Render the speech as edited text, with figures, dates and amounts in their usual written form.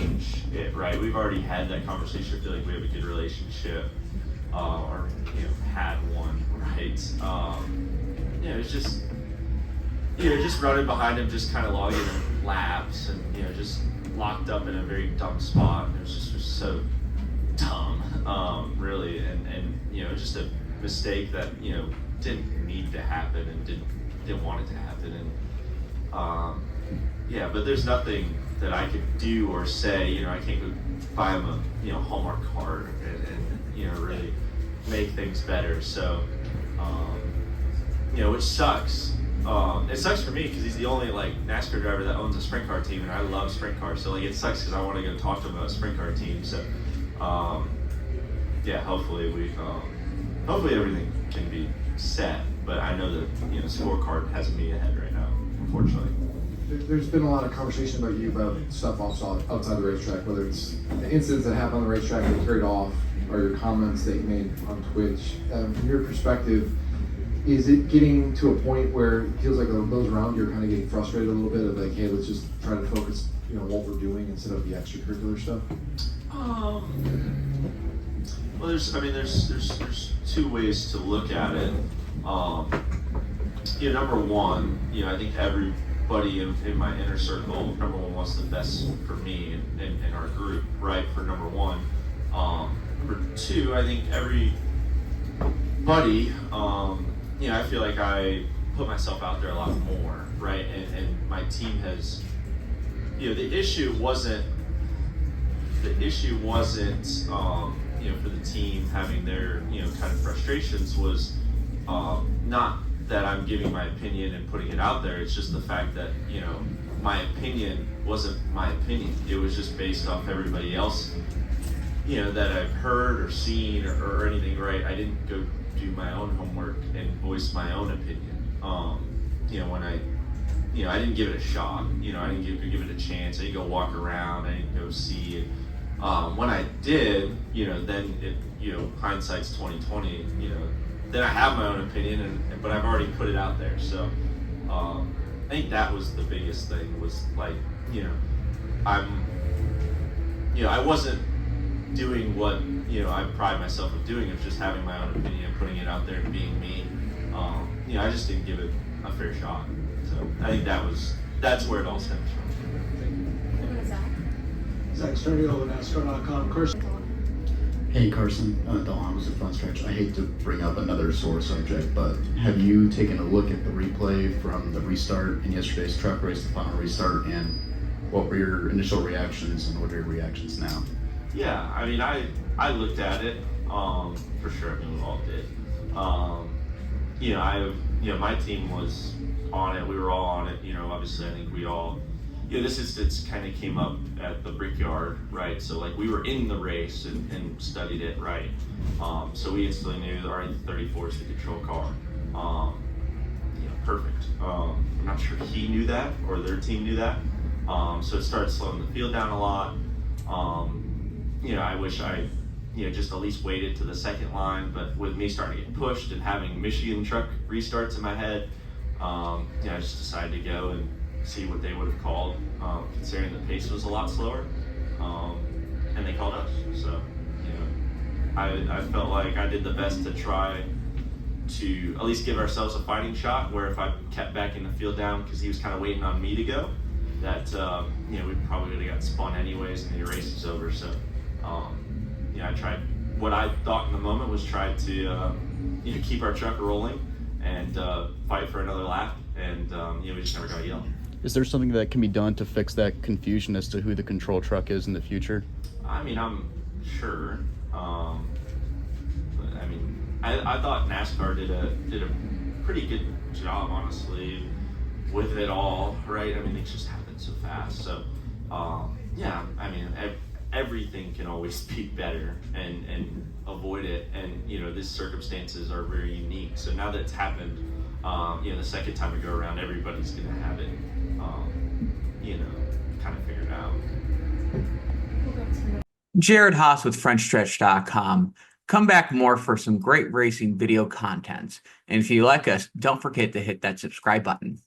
change it, right? We've already had that conversation. I feel like we have a good relationship, or had one, right? It's just just running behind him, just kind of logging in laps, and just locked up in a very dumb spot. It was just so dumb, really, and just a mistake that didn't need to happen and didn't want it to happen, and but there's nothing that I could do or say. I can't go buy him a Hallmark card and really make things better. So which sucks. It sucks for me because he's the only NASCAR driver that owns a sprint car team, and I love sprint cars. So it sucks because I want to go talk to him about a sprint car team. So hopefully everything can be set. But I know that scorecard has me ahead right now, unfortunately. There's been a lot of conversation about you about stuff outside the racetrack, whether it's the incidents that happen on the racetrack that carried off, or your comments that you made on Twitch. From your perspective, is it getting to a point where it feels like those around you are kind of getting frustrated a little bit of hey, let's just try to focus, what we're doing instead of the extracurricular stuff? Well, there's two ways to look at it. Number one, I think everybody in my inner circle, number one, wants the best for me and our group, right? For number one. Number two, I think everybody, I feel like I put myself out there a lot more, right? And my team has, the issue wasn't, for the team having their, kind of frustrations was not that I'm giving my opinion and putting it out there. It's just the fact that, my opinion wasn't my opinion. It was just based off everybody else, that I've heard or seen or anything, right? I didn't go do my own homework and voice my own opinion. When I didn't give it a shot. I didn't give it a chance. I didn't go walk around. I didn't go see it. When I did, then it, hindsight's 2020. Then I have my own opinion, but I've already put it out there. So I think that was the biggest thing. Was I wasn't doing what I pride myself of doing, of just having my own opinion, putting it out there, and being me. I just didn't give it a fair shot. So I think that's where it all stems from. Zach Sternio with NASCAR.com. Carson. Hey Carson, Dalton was at Frontstretch. I hate to bring up another sore subject, but have you taken a look at the replay from the restart in yesterday's truck race, the final restart, and what were your initial reactions and what are your reactions now? Yeah, I looked at it, for sure. We all did. My team was on it. We were all on it. Obviously, I think we all. This instance kind of came up at the Brickyard, right? So we were in the race and studied it, right? So we instantly knew, all right, the 34 is the control car. Perfect. I'm not sure he knew that or their team knew that. So it started slowing the field down a lot. I wish I, just at least waited to the second line, but with me starting to get pushed and having Michigan truck restarts in my head, I just decided to go and see what they would have called, considering the pace was a lot slower, and they called us. So, I felt like I did the best to try to at least give ourselves a fighting shot, where if I kept backing the field down because he was kind of waiting on me to go, that we probably would have got spun anyways and the race was over. So I tried, what I thought in the moment was try to keep our truck rolling and fight for another lap, and we just never got yelled. Is there something that can be done to fix that confusion as to who the control truck is in the future? I'm sure, but I thought NASCAR did a pretty good job, honestly, with it all, right? It just happened so fast. So, everything can always be better and avoid it. And, these circumstances are very unique. So now that it's happened, the second time we go around, everybody's going to have it, kind of figured out. Jared Haas with Frontstretch.com. Come back more for some great racing video content. And if you like us, don't forget to hit that subscribe button.